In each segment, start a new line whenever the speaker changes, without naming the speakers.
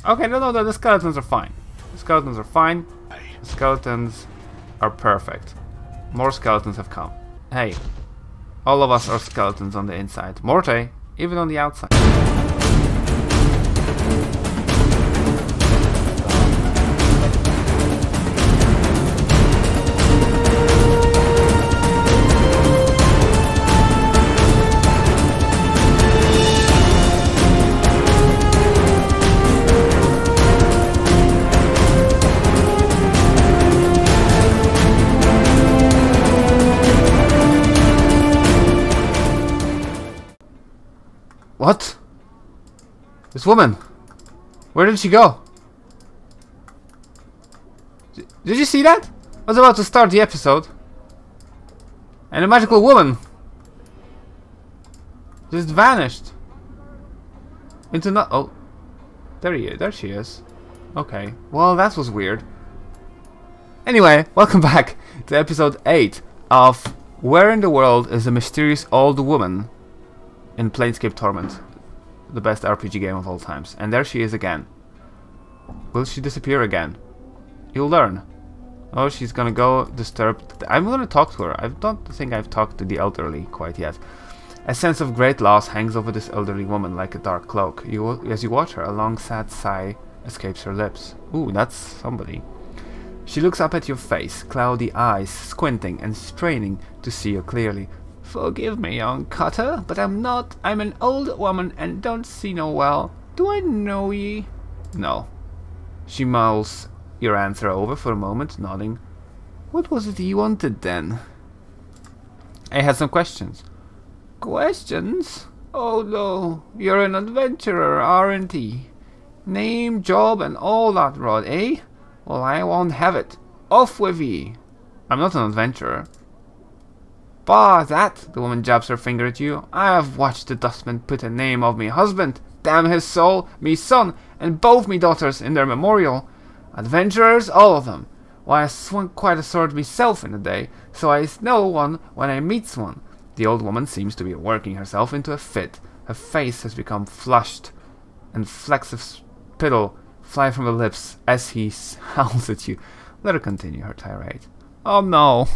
Okay, no, the skeletons are fine. The skeletons are fine. The skeletons are perfect. More skeletons have come. Hey, all of us are skeletons on the inside. Morte, even on the outside. What? This woman? Where did she go? Did you see that? I was about to start the episode. And a magical woman just vanished. Into not. Oh. There she is. Okay. Well, that was weird. Anyway, welcome back to episode 8 of Where in the World is a Mysterious Old Woman in Planescape Torment, the best RPG game of all times. And there she is again. Will she disappear again? You'll learn. Oh, she's gonna go disturb. I'm gonna talk to her. I don't think I've talked to the elderly quite yet. A sense of great loss hangs over this elderly woman like a dark cloak. As you watch her, a long sad sigh escapes her lips. Ooh, that's somebody. She looks up at your face, cloudy eyes, squinting and straining to see you clearly. Forgive me, young cutter, but I'm an old woman and don't see no well. Do I know ye? No. She mulls your answer over for a moment, nodding. What was it you wanted then? I had some questions. Questions? Oh no, you're an adventurer, aren't ye? Name, job, and all that rot, eh? Well, I won't have it. Off with ye. I'm not an adventurer. Bah, that, the woman jabs her finger at you. I have watched the dustman put a name of me husband, damn his soul, me son, and both me daughters in their memorial. Adventurers, all of them. Why, I swung quite a sword myself in a day, so I know one when I meets one. The old woman seems to be working herself into a fit. Her face has become flushed, and flecks of spittle fly from her lips as he howls at you. Let her continue her tirade. Oh no.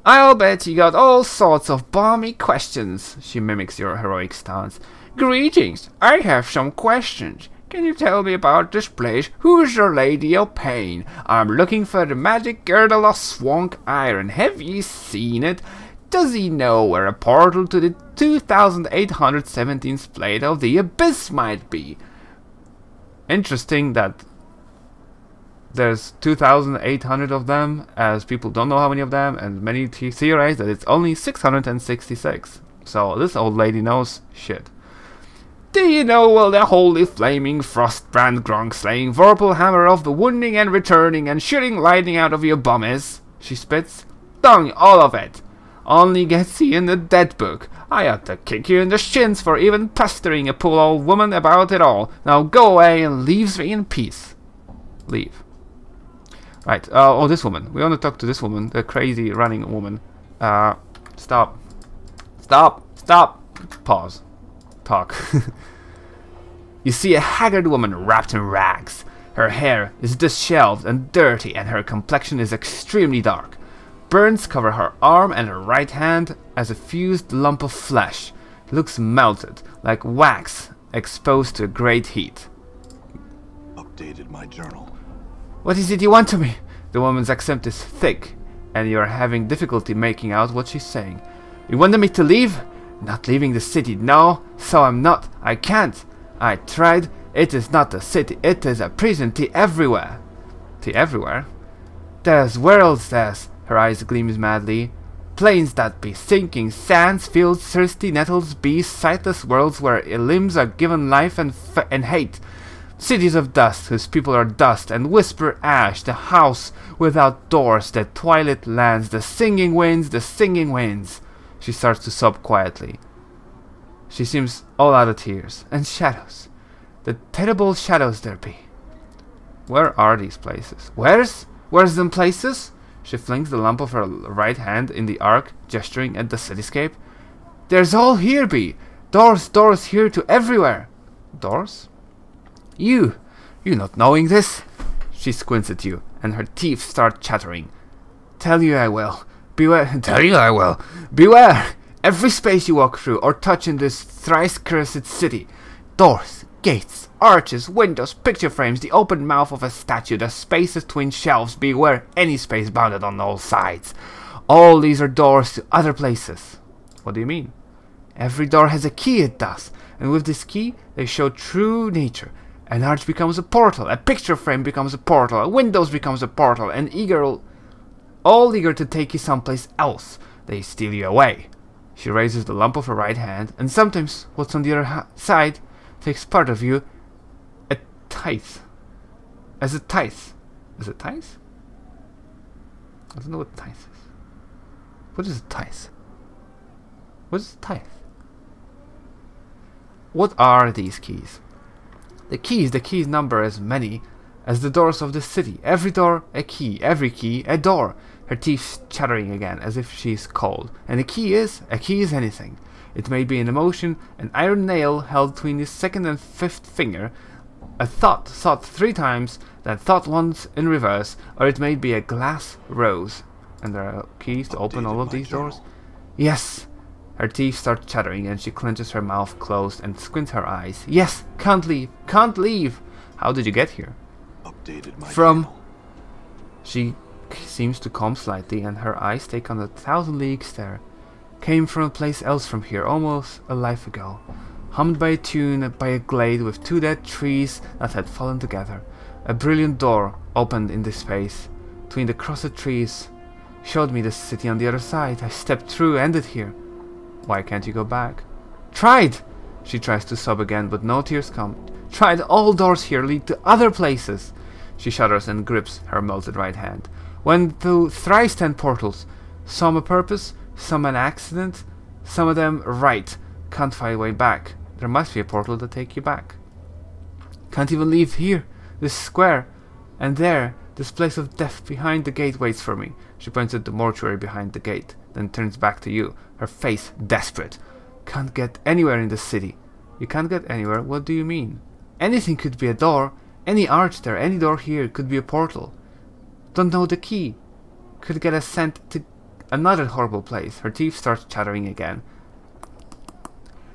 I'll bet you got all sorts of balmy questions, she mimics your heroic stance. Greetings, I have some questions. Can you tell me about this place? Who's your lady of pain? I'm looking for the magic girdle of Swank Iron. Have ye seen it? Does he know where a portal to the 2817th plate of the abyss might be? Interesting that there's 2,800 of them, as people don't know how many of them, and many theorize that it's only 666. So this old lady knows shit. Do you know well the holy flaming frostbrand gronk slaying vorpal hammer of the wounding and returning and shooting lightning out of your bum is? She spits. Dung, all of it. Only gets he in the dead book. I ought to kick you in the shins for even pestering a poor old woman about it all. Now go away and leave me in peace. Leave. Right, oh, this woman. We want to talk to this woman, the crazy running woman. Stop. Pause. Talk. You see a haggard woman wrapped in rags. Her hair is disheveled and dirty, and her complexion is extremely dark. Burns cover her arm and her right hand as a fused lump of flesh. It looks melted, like wax exposed to a great heat.
Updated my journal.
What is it you want to me? The woman's accent is thick, and you're having difficulty making out what she's saying. You wanted me to leave? Not leaving the city, no, so I'm not. I can't. I tried. It is not a city, it is a prison. Tea everywhere. Tea everywhere? There's worlds, there's. Her eyes gleams madly. Plains that be sinking, sands, fields, thirsty nettles, bees, sightless worlds where limbs are given life and hate. Cities of dust, whose people are dust, and whisper ash, the house without doors, the twilight lands, the singing winds, the singing winds. She starts to sob quietly. She seems all out of tears. And shadows. The terrible shadows there be. Where are these places? Where's them places? She flings the lump of her right hand in the arc, gesturing at the cityscape. There's all here be. Doors here to everywhere. Doors? You not knowing this? She squints at you, and her teeth start chattering. Tell you I will. Beware. Tell you I will. Beware! Every space you walk through or touch in this thrice cursed city. Doors, gates, arches, windows, picture frames, the open mouth of a statue, the spaces between shelves. Beware any space bounded on all sides. All these are doors to other places. What do you mean? Every door has a key, it does. And with this key, they show true nature. An arch becomes a portal, a picture frame becomes a portal, a windows becomes a portal, and all eager to take you someplace else. They steal you away. She raises the lump of her right hand, and sometimes what's on the other side takes part of you a tithe. As a tithe. Is it tithe? I don't know what tithe is. What is a tithe? What is a tithe? What are these keys? The keys number as many as the doors of the city. Every door a key, every key a door. Her teeth chattering again, as if she's cold. And a key is anything. It may be an emotion, an iron nail held between the second and fifth finger, a thought 3 times, then thought once in reverse, or it may be a glass rose. And there are keys to open all of these doors? Yes. Her teeth start chattering, and she clenches her mouth closed and squints her eyes. Yes, can't leave, can't leave. How did you get here?
Updated my
From...
journal.
She seems to calm slightly, and her eyes take on a 1,000-league stare. Came from a place else from here, almost a life ago. Hummed by a tune by a glade with 2 dead trees that had fallen together. A brilliant door opened in this space. Between the crossed trees. Showed me the city on the other side. I stepped through, ended here. Why can't you go back? Tried! She tries to sob again, but no tears come. Tried. All doors here lead to other places. She shudders and grips her melted right hand. Went through thrice 10 portals. Some a purpose, some an accident, some of them right. Can't find a way back. There must be a portal to take you back. Can't even leave here, this square. And there, this place of death behind the gate waits for me. She points at the mortuary behind the gate, then turns back to you, her face desperate. Can't get anywhere in the city. You can't get anywhere? What do you mean? Anything could be a door. Any arch there, any door here could be a portal. Don't know the key. Could get us sent to another horrible place. Her teeth start chattering again.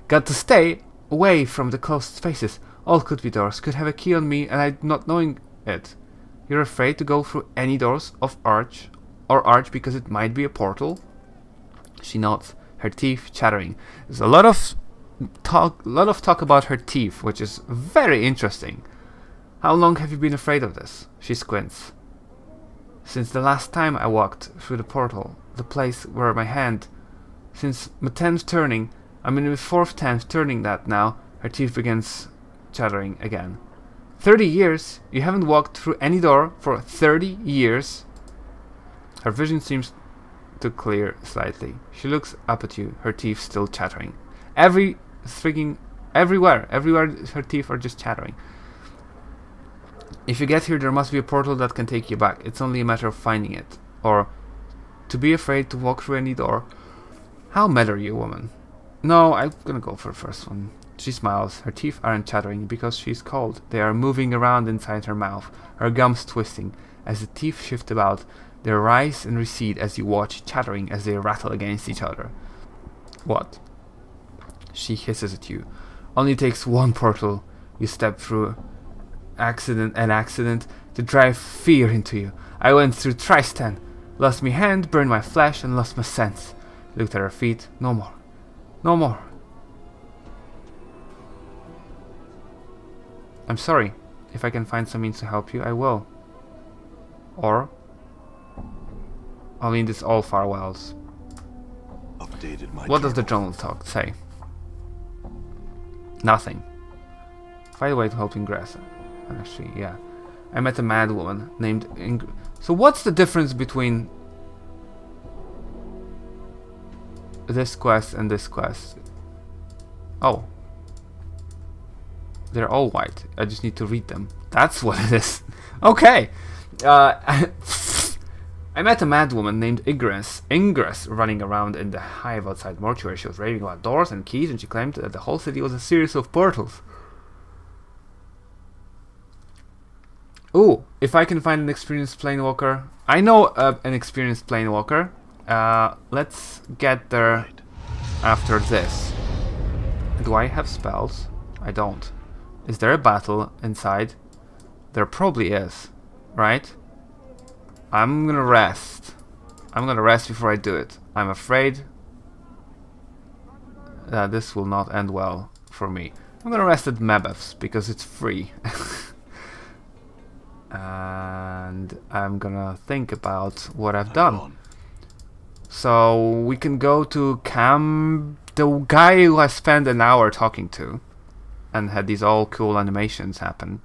Got to stay away from the closed spaces. All could be doors. Could have a key on me and I not knowing it. You're afraid to go through any doors of arch because it might be a portal? She nods, her teeth chattering. There's a lot of talk about her teeth, which is very interesting. How long have you been afraid of this? She squints. Since the last time I walked through the portal, the place where my hand... Since my 10th turning, I'm in my 4th 10th turning that now. Her teeth begins chattering again. 30 years? You haven't walked through any door for 30 years? Her vision seems to clear slightly. She looks up at you, her teeth still chattering. Everywhere her teeth are just chattering. If you get here, there must be a portal that can take you back. It's only a matter of finding it. Or to be afraid to walk through any door. How mad are you, woman? No, I'm gonna go for the first one. She smiles. Her teeth aren't chattering because she's cold. They are moving around inside her mouth, her gums twisting. As the teeth shift about, they rise and recede as you watch, chattering as they rattle against each other. What? She hisses at you. Only takes one portal you step through. Accident to drive fear into you. I went through Tristan, lost my hand, burned my flesh, and lost my sense. Looked at her feet. No more. No more. I'm sorry. If I can find some means to help you, I will. Or I'll need this all farewells.
Updated my
What does the
journal.
journal say? Nothing. Find a way to help Ingress. Actually, yeah. I met a mad woman named So what's the difference between this quest and this quest? Oh. They're all white. I just need to read them. That's what it is. Okay. I met a mad woman named Ingress running around in the hive outside mortuary. She was raving about doors and keys, and she claimed that the whole city was a series of portals. Ooh, if I can find an experienced planewalker. I know an experienced planewalker. Let's get there
Right.
after this. Do I have spells? I don't. Is there a battle inside? There probably is, right? I'm gonna rest. I'm gonna rest before I do it. I'm afraid that this will not end well for me. I'm gonna rest at Mabeth's because it's free. And I'm gonna think about what I've done. So we can go to the guy who I spent an hour talking to and had these all cool animations happen.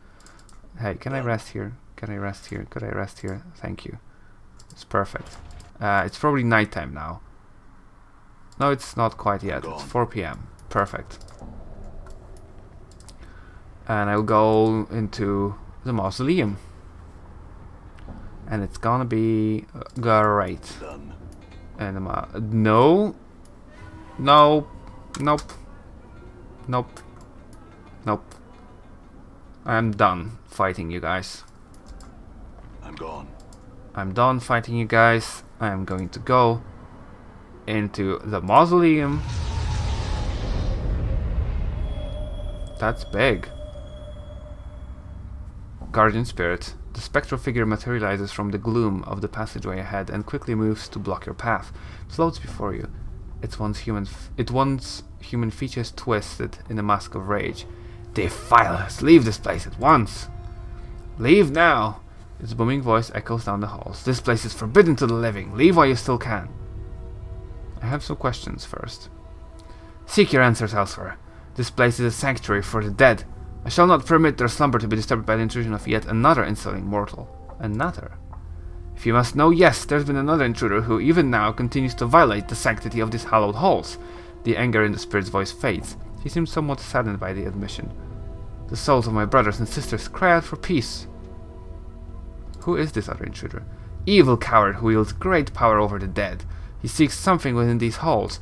Hey, can I rest here? Can I rest here? Could I rest here? Thank you. It's perfect. It's probably nighttime now. No, it's not quite yet. It's 4 p.m. Perfect. And I'll go into the mausoleum. And it's gonna be great.
Done.
And no. No. Nope. Nope. Nope. I'm done fighting you guys.
I'm gone.
I'm done fighting you guys. I am going to go into the mausoleum. That's big. Guardian Spirit. The spectral figure materializes from the gloom of the passageway ahead and quickly moves to block your path. It floats before you. Its once human features twisted in a mask of rage. Defile us! Leave this place at once! Leave now! Its booming voice echoes down the halls. This place is forbidden to the living. Leave while you still can. I have some questions first. Seek your answers elsewhere. This place is a sanctuary for the dead. I shall not permit their slumber to be disturbed by the intrusion of yet another insulting mortal. Another? If you must know, yes, there's been another intruder who even now continues to violate the sanctity of these hallowed halls. The anger in the spirit's voice fades. He seems somewhat saddened by the admission. The souls of my brothers and sisters cry out for peace. Who is this other intruder? Evil coward who wields great power over the dead. He seeks something within these halls.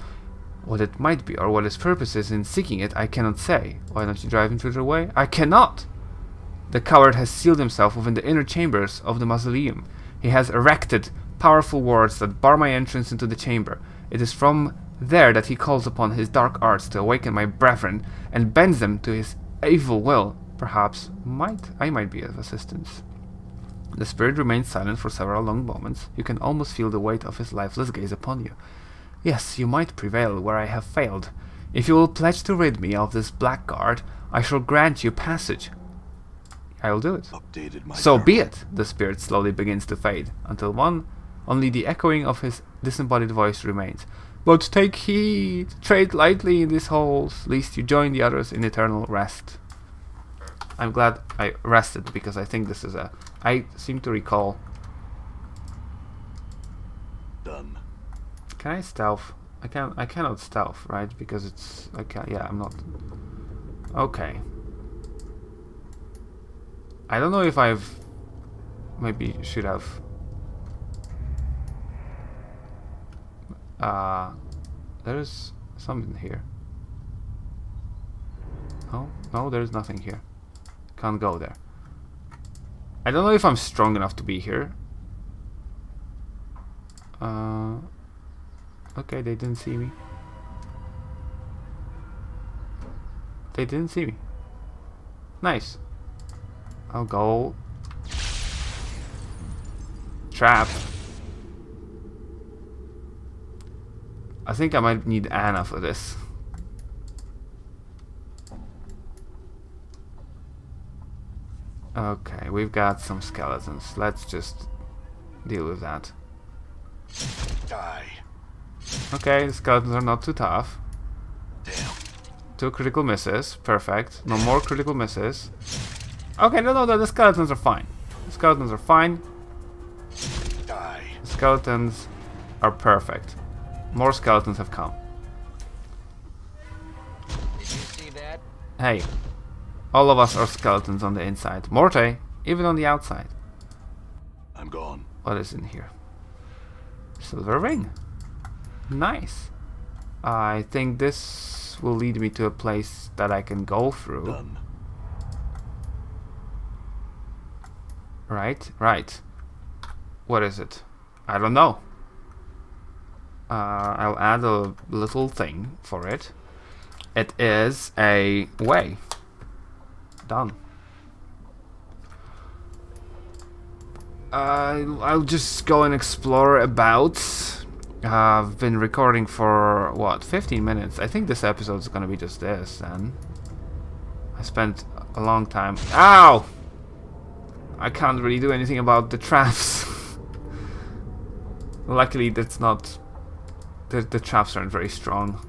What it might be, or what his purpose is in seeking it, I cannot say. Why don't you drive intruder away? I cannot! The coward has sealed himself within the inner chambers of the mausoleum. He has erected powerful wards that bar my entrance into the chamber. It is from there that he calls upon his dark arts to awaken my brethren and bends them to his evil will. Perhaps I might be of assistance. The spirit remains silent for several long moments. You can almost feel the weight of his lifeless gaze upon you. Yes, you might prevail where I have failed. If you will pledge to rid me of this blackguard, I shall grant you passage. I will do it. So be it. The spirit slowly begins to fade, until only the echoing of his disembodied voice remains. But take heed, tread lightly in these halls, lest you join the others in eternal rest. I'm glad I rested, because I think this is I seem to recall.
Done.
Can I stealth? I cannot stealth, right? Because it's yeah, I'm not. Okay. I don't know if I've maybe should have there's something here. No, there's nothing here. Can't go there. I don't know if I'm strong enough to be here. Okay, they didn't see me. They didn't see me. Nice. I'll go. Trap. I think I might need Anna for this. Okay, we've got some skeletons. Let's just deal with that.
Die.
Okay, the skeletons are not too tough.
Damn.
2 critical misses. Perfect. No more critical misses. Okay, no, the skeletons are fine. The skeletons are fine.
Die.
The skeletons are perfect. More skeletons have come.
Did you see that?
Hey, all of us are skeletons on the inside. Morte, even on the outside.
I'm gone.
What is in here? Silver ring. Nice. I think this will lead me to a place that I can go through.
Done.
Right. What is it? I don't know. I'll add a little thing for it. It is a way. Done. I'll just go and explore about. I've been recording for what, 15 minutes. I think this episode is gonna be just this then. I spent a long time. Ow! I can't really do anything about the traps. Luckily that's not, the traps aren't very strong.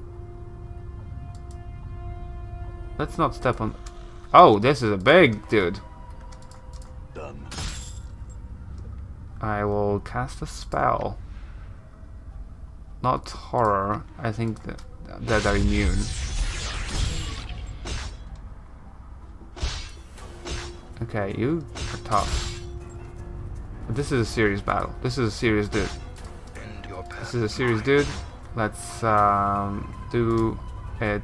Let's not step on. Oh, this is a big dude.
Done.
I will cast a spell. Not horror. I think that are immune. Okay, you are tough. But this is a serious battle. This is a serious dude. This is a serious dude. Let's do it.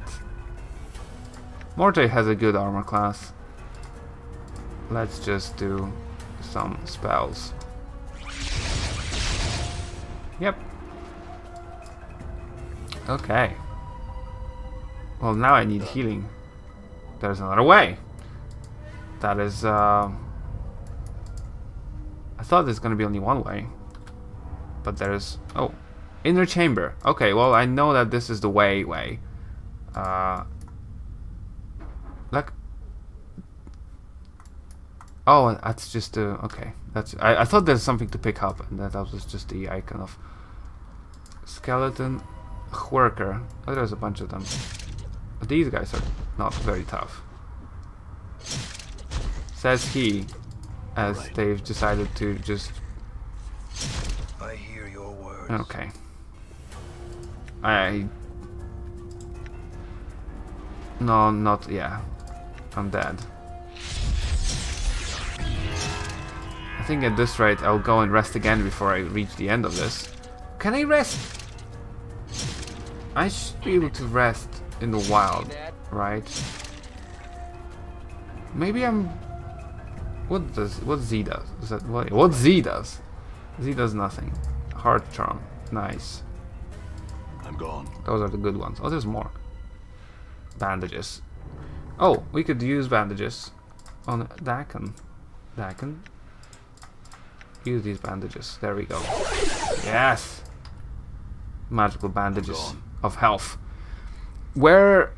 Morte has a good armor class. Let's just do some spells. Yep. Okay. Well, now I need healing. There's another way. That is, I thought there's gonna be only one way. But there's, oh, inner chamber. Okay, well, I know that this is the way. Like, oh, that's just the, okay. That's, I thought there's something to pick up, and that was just the icon of skeleton worker. Oh, there's a bunch of them. But these guys are not very tough. Says he, as
Right.
they've decided to just.
I hear your words.
Okay. No, not, yeah. I'm dead. I think at this rate I'll go and rest again before I reach the end of this. Can I rest? I should be able to rest in the wild, right? Maybe I'm... what Z does? Is that what Z does? Z does nothing. Heart charm. Nice.
I'm gone.
Those are the good ones. Oh, there's more. Bandages. Oh, we could use bandages on Dakin. Dakin? Use these bandages. There we go. Yes! Magical bandages of health. Where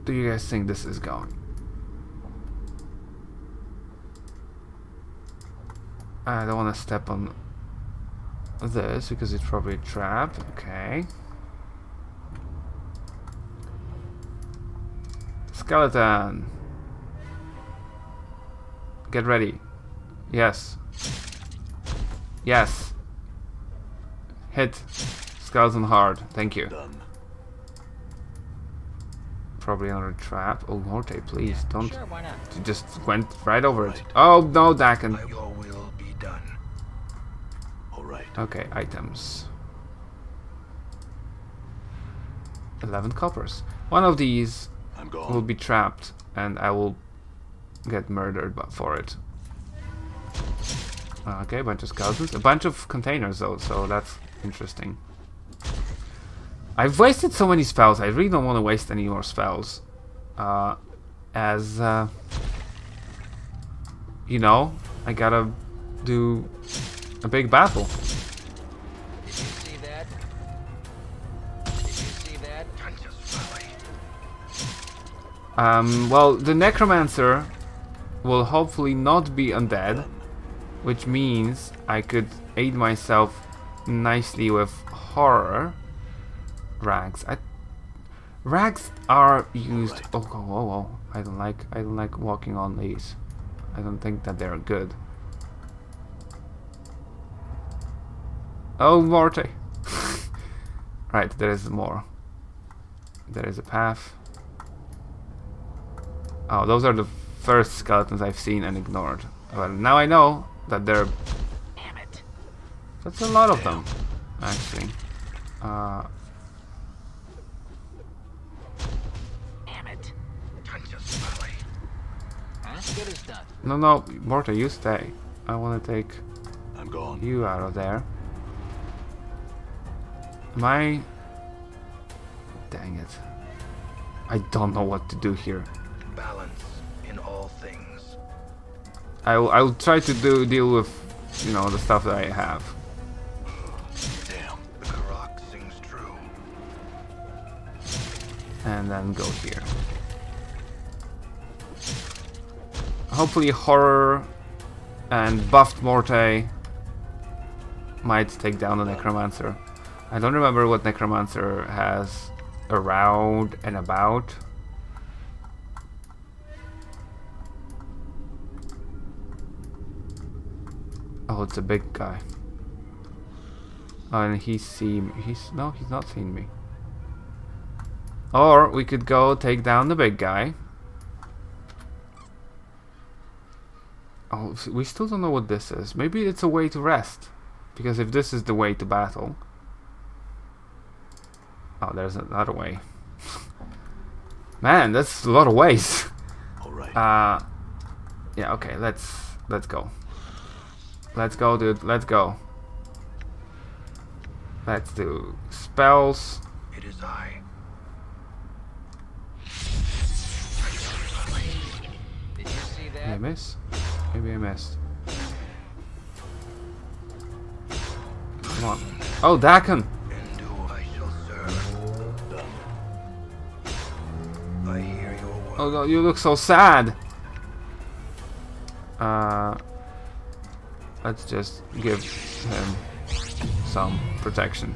do you guys think this is going? I don't want to step on this because it's probably a trap. Okay. Skeleton. Get ready. Yes. Yes. Hit. Skeleton hard. Thank you.
Done.
Probably another trap. Oh, Morte, please don't.
Sure, why not?
You just went right over it. Oh no, Dakin.
Your will be done. All right.
Okay, items. 11 coppers. One of these
I'm
will
gone.
be trapped, and I will get murdered for it. Okay, a bunch of skeletons. A bunch of containers though, so that's interesting. I've wasted so many spells. I really don't want to waste any more spells. You know, I gotta do a big battle.
Did you see that? Did you see that?
Well, the Necromancer will hopefully not be undead, which means I could aid myself nicely with horror. Rags. Rags are used. Oh, whoa, whoa! I don't like walking on these. I don't think that they're good. Oh, Morte. Right, there is more. There is a path. Oh, those are the first skeletons I've seen and ignored. Well, now I know that they're...
Damn it.
That's a lot of them, actually.
Damn it. Let's get this done.
No, no, Morta, you stay. I want to take
I'm gone.
you out of there. Am I... Dang it. I don't know what to do here.
Balance in all things.
I'll try to deal with, you know, the stuff that I have.
Damn, the Karak sings true.
And then go here. Hopefully horror and buffed Morte might take down the Necromancer. I don't remember what Necromancer has around and about. Oh, it's a big guy. Oh, and he's not seeing me. Or we could go take down the big guy. Oh, we still don't know what this is. Maybe it's a way to rest. Because if this is the way to battle... Oh, there's another way. Man, that's a lot of ways.
Alright.
Yeah, okay, let's go. Let's go, dude, let's go. Let's do spells.
It is I.
Did you see
Did I
that?
miss? Maybe I missed. Come on. Oh, Dakin!
And who I shall serve. Done. I hear your word.
Oh, no, you look so sad. Let's just give him some protection.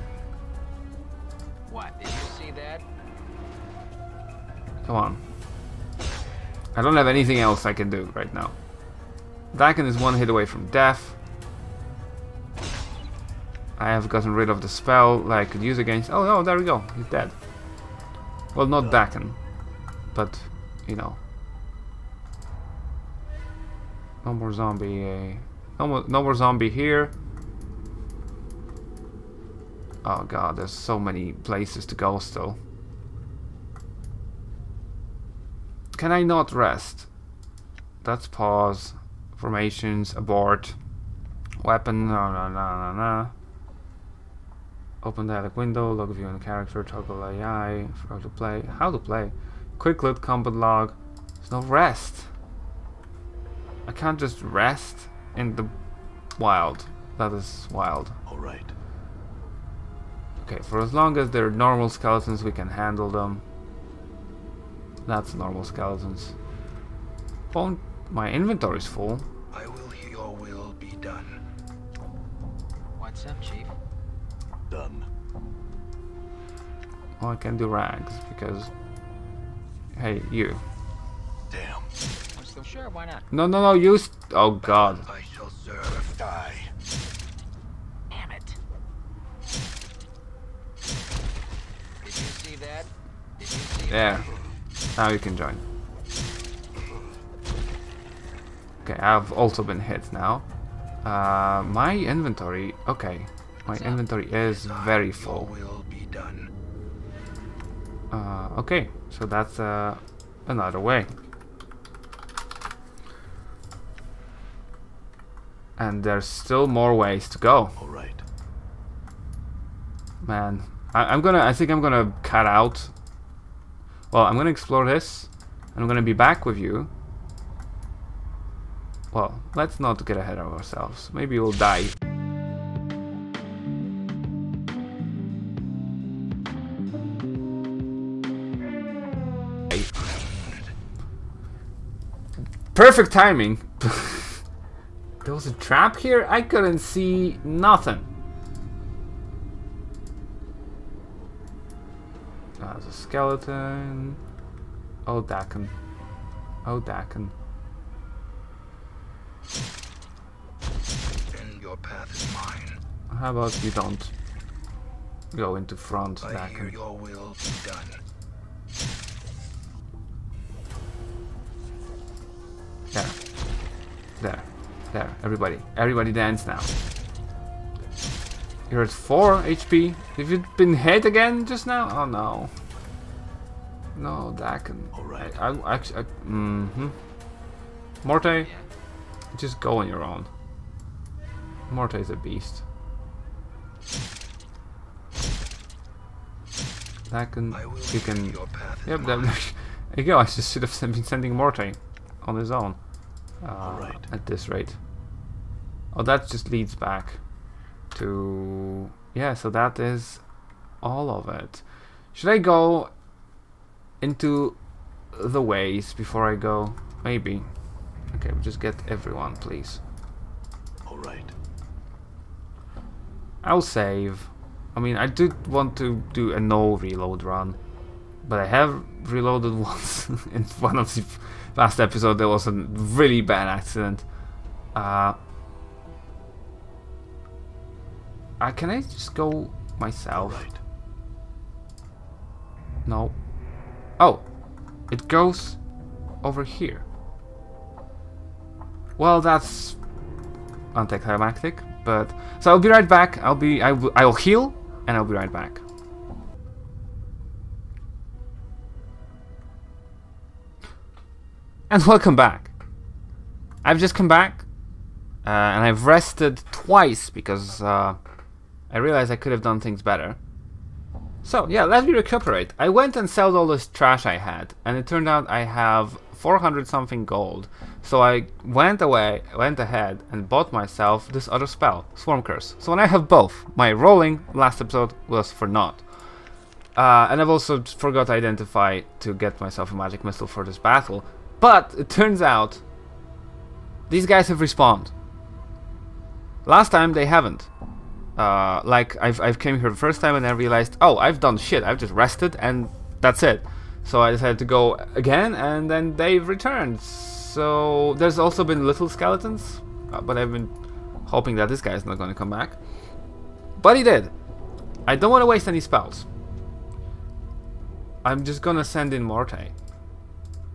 What? Did you see that?
Come on. I don't have anything else I can do right now. Dakin is one hit away from death. I have gotten rid of the spell that I could use against... Oh no, there we go. He's dead. Well, not Dakin. But, you know. No more zombie... No more zombie here. Oh god, there's so many places to go still. Can I not rest? That's pause. Formations, abort. Weapon, no. Open dialog window, log view on character, toggle AI, how to play. How to play? Quick look, combat log. There's no rest. I can't just rest in the wild. That is wild.
Alright.
Okay, for as long as they're normal skeletons, we can handle them. That's normal skeletons. Won't my inventory's full?
I will hear your will be done.
What's up, Chief?
Done.
Well, I can do rags because... Hey, you.
Damn.
I'm still sure. Why not?
No, you oh god.
I shall serve. Die.
Damn it. Did you see that? Did you see
There. Now you can join. Okay, I've also been hit now. My inventory... Okay. My inventory is very
Your
full.
will be done.
Okay, so that's another way. And there's still more ways to go.
Alright.
Man, I think I'm gonna cut out. Well, I'm gonna explore this, and I'm gonna be back with you. Well, let's not get ahead of ourselves. Maybe we'll die. Perfect timing. There was a trap here? I couldn't see nothing. There's a skeleton. Oh, Dakin. Oh, Dakin.
And your path is mine.
How about you don't go into front,
I hear
Dakin?
your will be done.
There. Everybody dance now. You're at 4 HP. Have you been hit again just now? Oh no. No, Dakin.
Alright.
I Morte, just go on your own. Morte is a beast. That can, you can, yep, there you go. I just should have been sending Morte on his own at this rate. Oh, that just leads back to, yeah, so that is all of it. Should I go into the ways before I go? Maybe. Okay, we'll just get everyone, please.
Alright.
I'll save. I mean, I do want to do a no reload run, but I have reloaded once in one of the last episodes. There was a really bad accident. Can I just go myself?
Alright.
No. Oh, it goes over here. Well, that's anticlimactic, but so I'll be right back. I'll heal and I'll be right back. And welcome back. I've just come back and I've rested twice because I realized I could have done things better. So yeah, let me recuperate. I went and sold all this trash I had, and it turned out I have 400 something gold. So I went ahead and bought myself this other spell, Swarm Curse. So when I have both, my rolling last episode was for naught. And I've also forgot to identify to get myself a magic missile for this battle. But it turns out these guys have respawned. Last time they haven't. Like I've came here the first time and I realized, oh, I've done shit. I've just rested and that's it. So I decided to go again, and then they've returned. So there's also been little skeletons, but I've been hoping that this guy is not going to come back. But he did. I don't want to waste any spells. I'm just gonna send in Morte.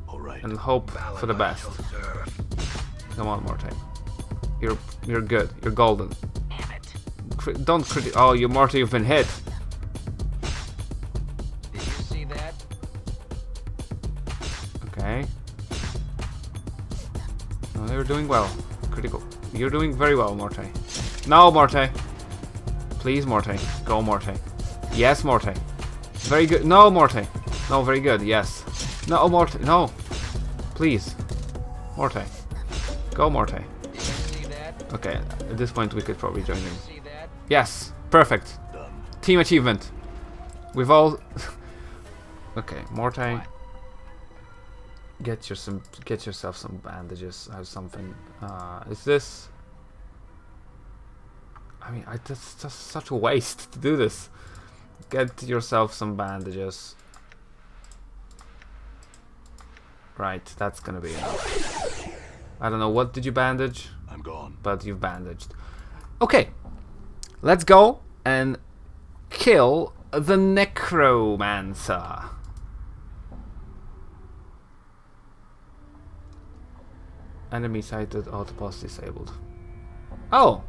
Alright.
And hope for the best. Come on, Morte. You're good. You're golden. Don't critic. Oh, you Morte, you've been hit.
Did you see that?
Okay. Oh, you're doing well. Critical. You're doing very well, Morte. No, Morte. Please, Morte. Go, Morte. Yes, Morte. Very good. No, Morte. No, very good. Yes. No, Morte. No. Please. Morte. Go, Morte.
Did you see that?
Okay, at this point we could probably join in.
See that?
Yes, perfect.
Done.
Team achievement. We've all. Okay, Morte. Get yourself some bandages or something. Is this? I mean, that's just such a waste to do this. Get yourself some bandages. Right, that's gonna be enough. I don't know, what did you bandage?
I'm gone.
But you've bandaged. Okay, let's go and kill the Necromancer. Enemy sighted, autoboss disabled. Oh!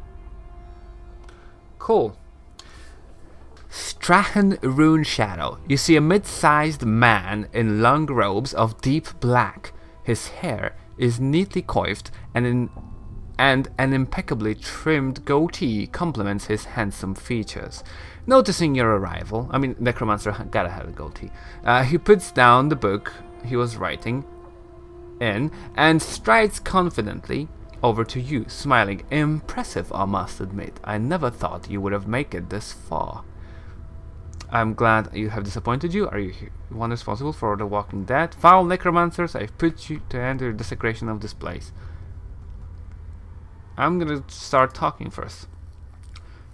Cool. Strahan Rune Shadow. You see a mid-sized man in long robes of deep black. His hair is neatly coiffed and an impeccably trimmed goatee complements his handsome features. Noticing your arrival, I mean, Necromancer gotta have a goatee, he puts down the book he was writing in and strides confidently over to you, smiling. Impressive, I must admit. I never thought you would have made it this far. I'm glad you have disappointed you. Are you one responsible for the Walking Dead? Foul Necromancers, I've put you to enter the desecration of this place. I'm gonna start talking first.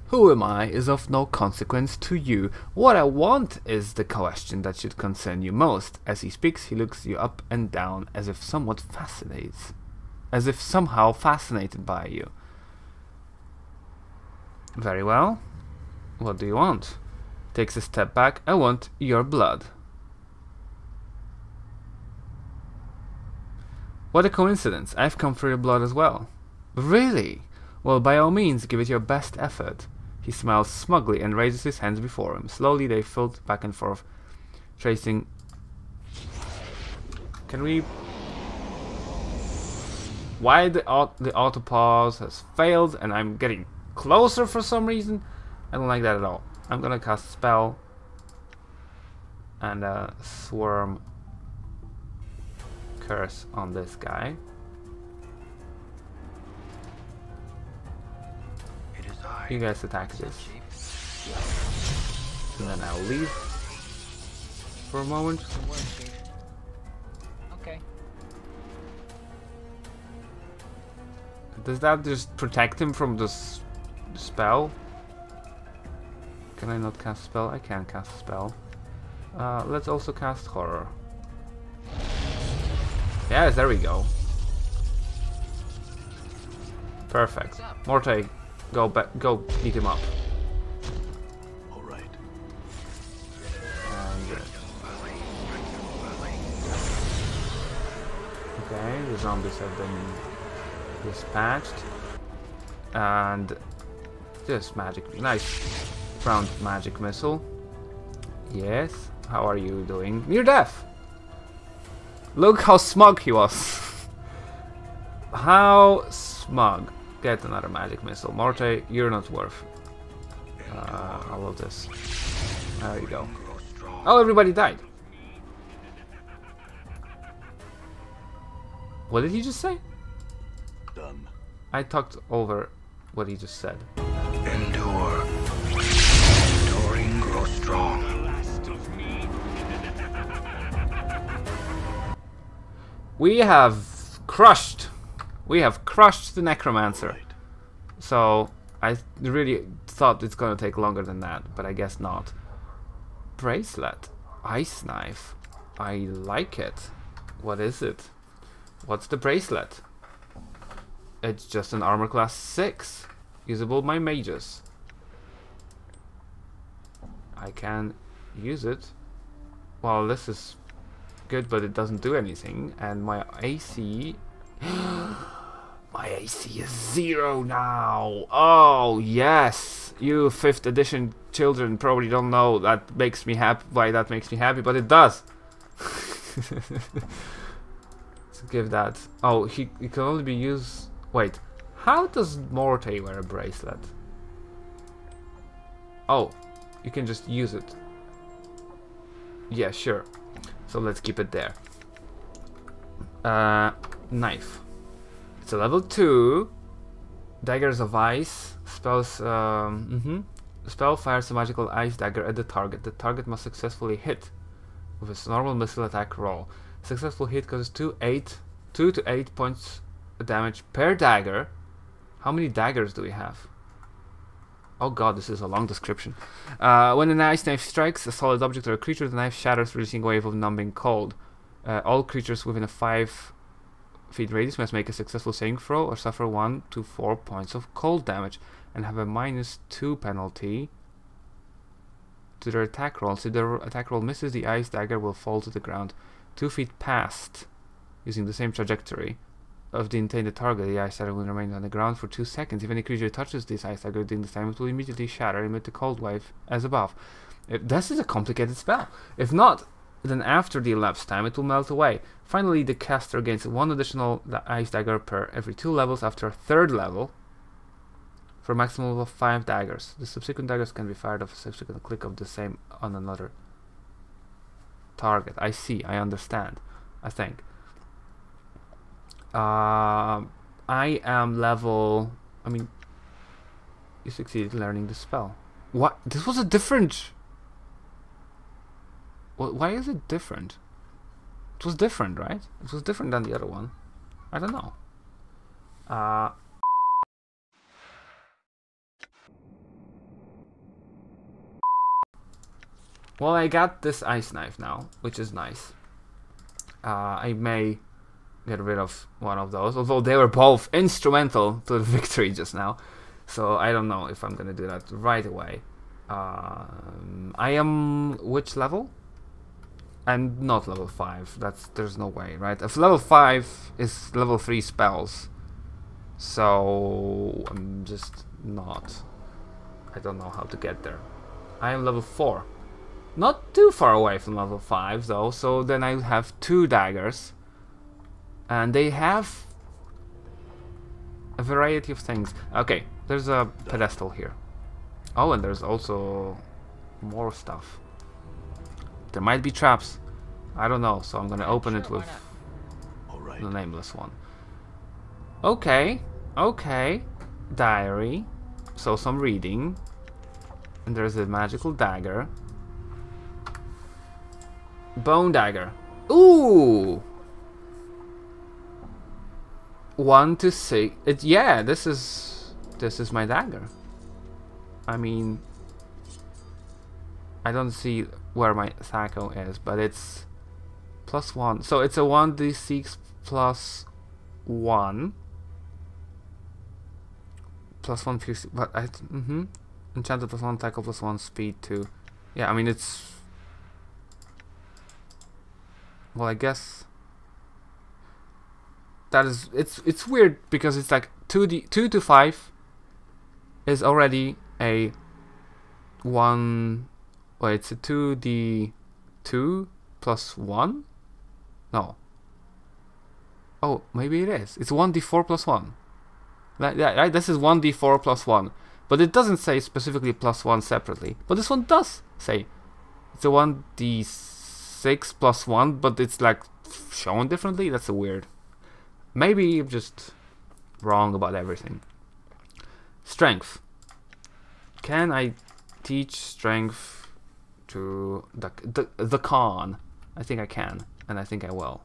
Who am I is of no consequence to you. What I want is the question that should concern you most. As he speaks, he looks you up and down as if somehow fascinated by you. Very well. What do you want? Takes a step back. I want your blood. What a coincidence. I've come for your blood as well. Really? Well, by all means, give it your best effort. He smiles smugly and raises his hands before him. Slowly they float back and forth, tracing... Can we... why the auto pause has failed and I'm getting closer for some reason. I don't like that at all. I'm gonna cast spell and swarm curse on this guy. You guys attack this. And then I'll leave for a moment.
Okay.
Does that just protect him from the spell? Can I not cast spell? I can cast spell. Let's also cast horror. Yes, there we go. Perfect. Morte, go beat him up.
All right.
And, okay, the zombies have been dispatched. And this nice round magic missile. Yes, how are you doing? Near death! Look how smug he was. How smug. Get another magic missile. Morte, you're not worth all of this. There you go. Oh, everybody died. What did he just say?
Done.
I talked over what he just said.
Endure. Enduring, grow strong.
We have crushed the Necromancer.
Right.
So I really thought it's gonna take longer than that, but I guess not. Bracelet, ice knife. I like it. What is it? What's the bracelet? It's just an armor class 6, usable by mages. I can use it. Well, this is good, but it doesn't do anything, and my AC my AC is 0 now. Oh yes, you 5th edition children probably don't know that makes me happy. Why that makes me happy, but it does. Let's give that. Oh, he can only be used. Wait, how does Morte wear a bracelet? Oh, you can just use it. Yeah, sure. So let's keep it there. Knife. It's a level 2. Daggers of ice. Spells. Spell fires a magical ice dagger at the target. The target must successfully hit with its normal missile attack roll. Successful hit causes 2 to 8 points damage per dagger. How many daggers do we have? Oh god, this is a long description. When an ice knife strikes a solid object or a creature, the knife shatters, releasing a wave of numbing cold. All creatures within a 5 feet radius must make a successful saving throw or suffer 1 to 4 points of cold damage and have a -2 penalty to their attack roll. So if their attack roll misses, the ice dagger will fall to the ground 2 feet past, using the same trajectory of the intended target. The ice dagger will remain on the ground for 2 seconds. If any creature touches this ice dagger during this time, it will immediately shatter and emit the cold wave as above. This is a complicated spell. If not, then after the elapsed time, it will melt away. Finally, the caster gains 1 additional ice dagger per every 2 levels after a 3rd level, for a maximum of 5 daggers. The subsequent daggers can be fired off a subsequent click of the same on another target. I see, I understand, I think. I am level... I mean, you succeeded learning the spell. What? This was a different... Why is it different? It was different, right? It was different than the other one. I don't know. Well, I got this ice knife now, which is nice. I may get rid of one of those, although they were both instrumental to the victory just now. So I don't know if I'm gonna do that right away. I am which level? I'm not level 5. There's no way, right? If level 5 is level 3 spells, so I'm just not. I don't know how to get there. I am level 4. Not too far away from level 5 though, so then I have 2 daggers. And they have A variety of things. Okay, there's a pedestal here. Oh, and there's also more stuff. There might be traps. I don't know, so I'm gonna open it with
Alright.
the nameless one. Okay, okay. Diary. So some reading. And there's a magical dagger. Bone dagger. Ooh! 1 to 6. Yeah, this is my dagger. I mean, I don't see where my Thaco is, but it's +1. So it's a 1d6 plus 1. +1 fierce, but enchanted +1, tackle +1, speed 2. Yeah, I mean it's. Well, I guess that is. It's weird because it's like 2 to 5 is already a 1. Well, it's a 2d2 plus 1. No. Oh, maybe it is. It's 1d4 plus 1. Yeah, right. This is 1d4 plus 1, but it doesn't say specifically +1 separately. But this one does say it's a 1d6 plus 1, but it's like shown differently. That's a weird. Maybe I'm just wrong about everything. Strength. Can I teach strength to the Khan? I think I can, and I think I will.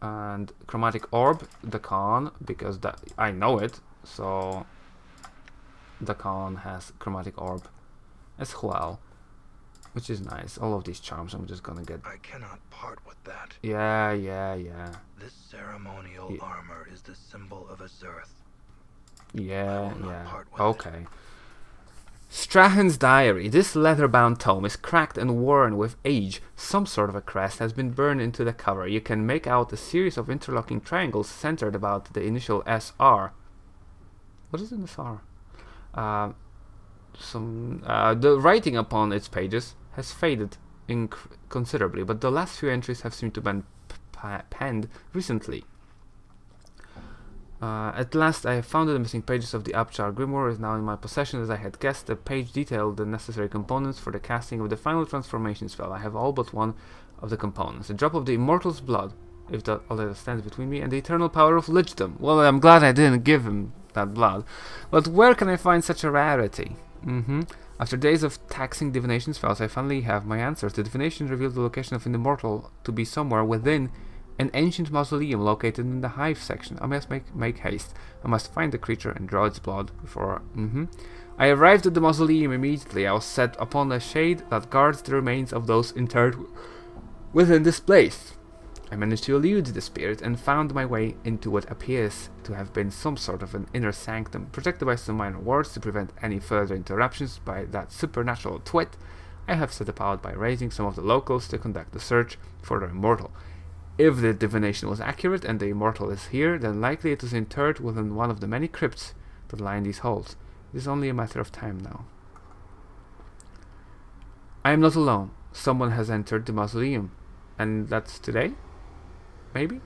And chromatic orb, the Khan, because that I know it, so the Khan has chromatic orb as well, which is nice. All of these charms I'm just gonna get.
I cannot part with that.
Yeah.
This ceremonial armor is the symbol of Azurth.
Yeah.
Part with
Okay. Strahan's diary. This leather-bound tome is cracked and worn with age. Some sort of a crest has been burned into the cover. You can make out a series of interlocking triangles centered about the initial SR. What is an SR? The writing upon its pages has faded considerably, but the last few entries have seemed to have been penned recently. At last I have found the missing pages of the Abchar Grimoire is now in my possession. As I had guessed, the page detailed the necessary components for the casting of the final transformation spell. I have all but one of the components. A drop of the Immortal's blood, if that all that stands between me, and the eternal power of Lichdom. Well, I'm glad I didn't give him that blood. But where can I find such a rarity? After days of taxing divination spells, I finally have my answers. The divination revealed the location of an immortal to be somewhere within an ancient mausoleum located in the hive section. I must make haste. I must find the creature and draw its blood before. I arrived at the mausoleum immediately. I was set upon a shade that guards the remains of those interred within this place. I managed to elude the spirit and found my way into what appears to have been some sort of an inner sanctum, protected by some minor wards to prevent any further interruptions by that supernatural twit. I have set about by raising some of the locals to conduct the search for the immortal. If the divination was accurate and the immortal is here, then likely it was interred within one of the many crypts that line these halls. It is only a matter of time now. I am not alone. Someone has entered the mausoleum, and that's today? Maybe?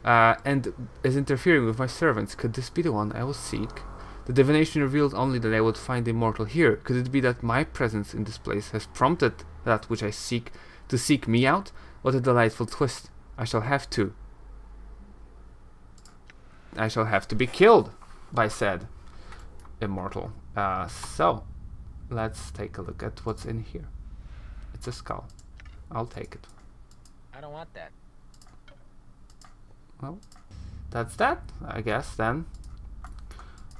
And is interfering with my servants. Could this be the one I will seek? The divination revealed only that I would find the immortal here. Could it be that my presence in this place has prompted that which I seek to seek me out? What a delightful twist. I shall have to be killed by said immortal. So let's take a look at what's in here. It's a skull. I'll take it.
I don't want that.
Well, that's that, I guess, then.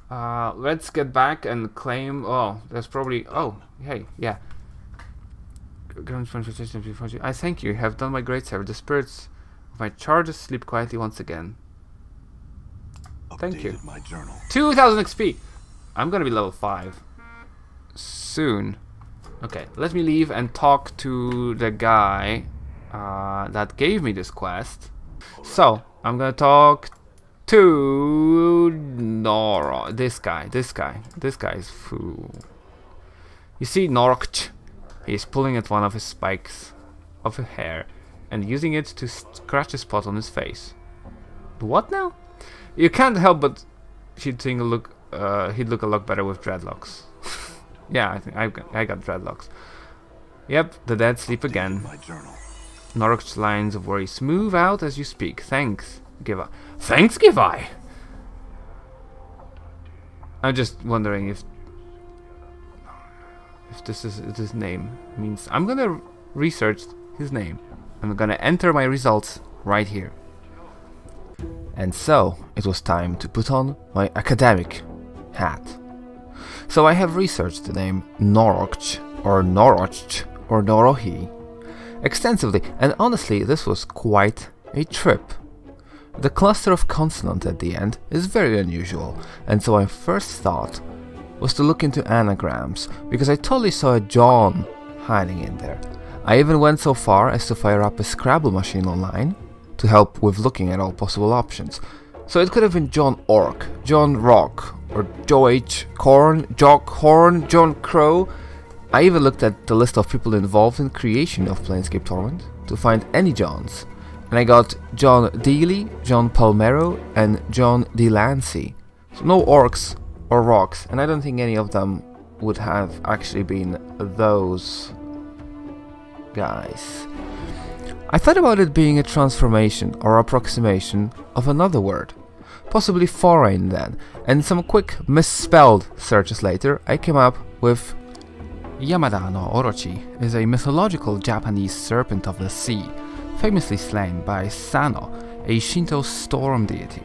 Let's get back and claim. Oh, there's probably. Oh, hey, yeah. I thank you. You have done my great service. The spirits of my charges sleep quietly once again. Thank you.
My journal.
2000 XP. I'm gonna be level 5 soon. Okay, let me leave and talk to the guy that gave me this quest. So I'm gonna talk to Nora. This guy is fool. You see, Norkt. He's pulling at one of his spikes of hair and using it to scratch a spot on his face. What now? You can't help but he'd look a lot better with dreadlocks. Yeah, I think I got dreadlocks. Yep, the dead sleep again. Norok's lines of worry smooth out as you speak. Thanks, give I. Thanks, give I. I'm just wondering if this is his name means. I'm gonna research his name. I'm gonna enter my results right here. And so it was time to put on my academic hat. So I have researched the name Norok or Noroch or Norohi extensively, and honestly this was quite a trip. The cluster of consonant at the end is very unusual, and so my first thought was to look into anagrams, because I totally saw a John hiding in there. I even went so far as to fire up a Scrabble machine online to help with looking at all possible options. So it could have been John Orc, John Rock, or Joe H. Corn, Jock Horn, John Crow. I even looked at the list of people involved in creation of Planescape Torment to find any Johns, and I got John Dealey, John Palmero, and John DeLancey. So no orcs or rocks, and I don't think any of them would have actually been those guys. I thought about it being a transformation or approximation of another word, possibly foreign then, and some quick misspelled searches later I came up with Yamada no Orochi is a mythological Japanese serpent of the sea, famously slain by Sano, a Shinto storm deity.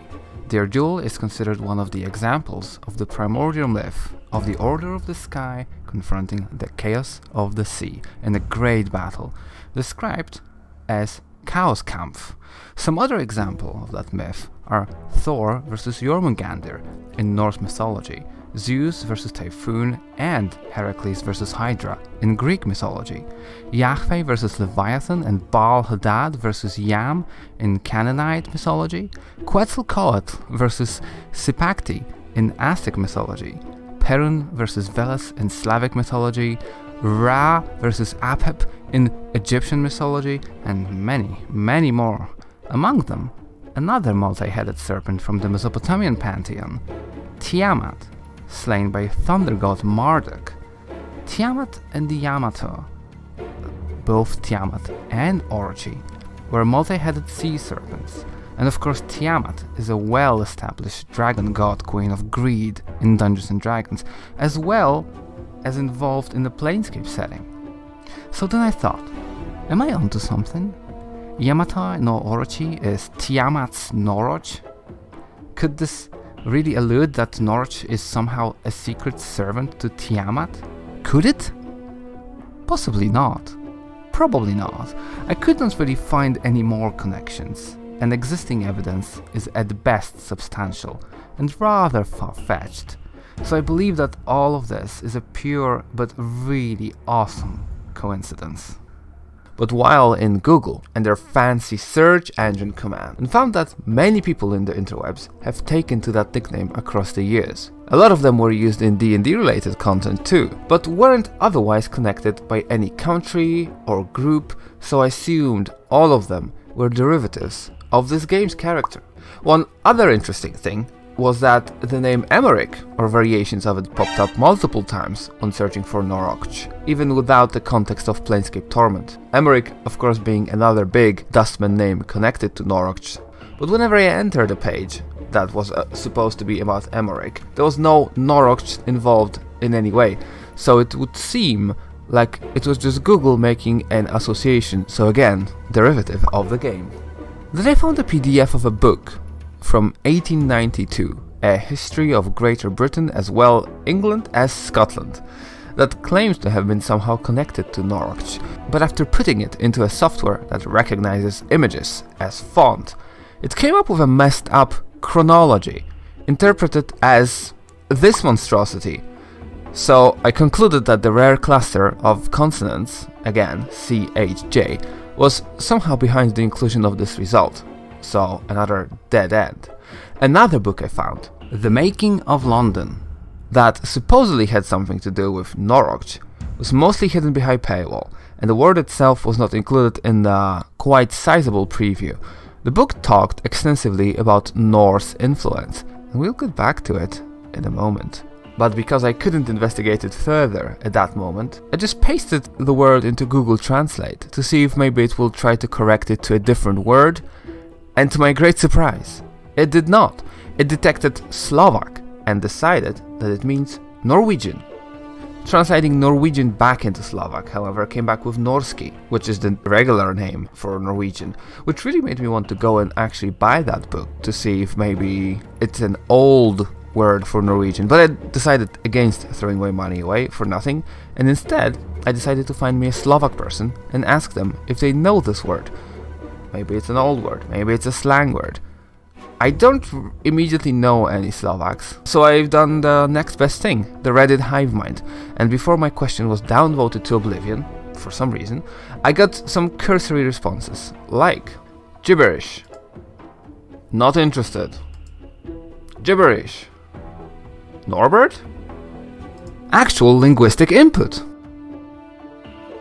Their duel is considered one of the examples of the primordial myth of the Order of the Sky confronting the chaos of the sea in a great battle, described as Chaoskampf. Some other example of that myth are Thor versus Jormungandr in Norse mythology, Zeus versus Typhoon, and Heracles versus Hydra in Greek mythology, Yahweh versus Leviathan and Baal Hadad versus Yam in Canaanite mythology, Quetzalcoatl versus Sipakti in Aztec mythology, Perun versus Veles in Slavic mythology, Ra versus Apep in Egyptian mythology, and many, many more. Among them, another multi-headed serpent from the Mesopotamian pantheon, Tiamat, slain by thunder god Marduk. Tiamat and the Yamato, both Tiamat and Orochi, were multi-headed sea serpents, and of course Tiamat is a well-established dragon god queen of greed in Dungeons & Dragons, as well as involved in the Planescape setting. So then I thought, am I onto something? Yamata no Orochi is Tiamat's Noroch? Could this really allude that Noroch is somehow a secret servant to Tiamat? Could it? Possibly not. Probably not. I could not really find any more connections, and existing evidence is at best substantial and rather far-fetched. So I believe that all of this is a pure but really awesome coincidence. But while in Google and their fancy search engine command, and found that many people in the interwebs have taken to that nickname across the years. A lot of them were used in D&D related content too, but weren't otherwise connected by any country or group, so I assumed all of them were derivatives of this game's character. One other interesting thing was that the name Emmerich, or variations of it, popped up multiple times when searching for Noroch, even without the context of Planescape Torment. Emmerich, of course, being another big Dustman name connected to Noroch, but whenever I entered a page that was supposed to be about Emmerich, there was no Noroch involved in any way, so it would seem like it was just Google making an association, so again, derivative of the game. Then I found a PDF of a book from 1892, a history of Greater Britain as well England as Scotland, that claims to have been somehow connected to Noroch, but after putting it into a software that recognizes images as font, it came up with a messed up chronology, interpreted as this monstrosity. So I concluded that the rare cluster of consonants, again CHJ, was somehow behind the inclusion of this result. So another dead end. Another book I found, The Making of London, that supposedly had something to do with Noroch, was mostly hidden behind paywall, and the word itself was not included in the quite sizable preview. The book talked extensively about Norse influence, and we'll get back to it in a moment. But because I couldn't investigate it further at that moment, I just pasted the word into Google Translate to see if maybe it will try to correct it to a different word, and to my great surprise, it did not. It detected Slovak and decided that it means Norwegian. Translating Norwegian back into Slovak, however, came back with Norski, which is the regular name for Norwegian, which really made me want to go and actually buy that book to see if maybe it's an old word for Norwegian, but I decided against throwing my money away for nothing, and instead I decided to find me a Slovak person and ask them if they know this word. Maybe it's an old word, maybe it's a slang word. I don't immediately know any Slovaks, so I've done the next best thing, the Reddit hive mind, and before my question was downvoted to oblivion, for some reason, I got some cursory responses, like gibberish, not interested, gibberish, Norbert? Actual linguistic input.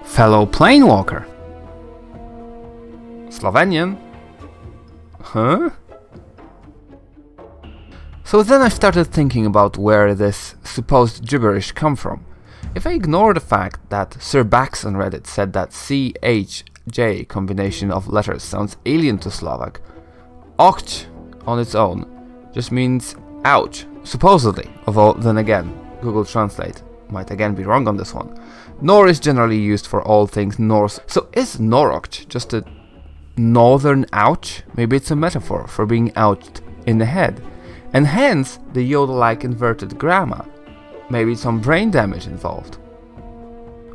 Fellow planewalker. Slovenian? Huh? So then I started thinking about where this supposed gibberish come from. If I ignore the fact that Sir Bax on Reddit said that CHJ combination of letters sounds alien to Slovak, Ocht on its own just means ouch, supposedly, although then again, Google Translate might again be wrong on this one. Nor is generally used for all things Norse, so is Norocht just a northern ouch? Maybe it's a metaphor for being ouched in the head, and hence the Yoda-like inverted grammar. Maybe some brain damage involved.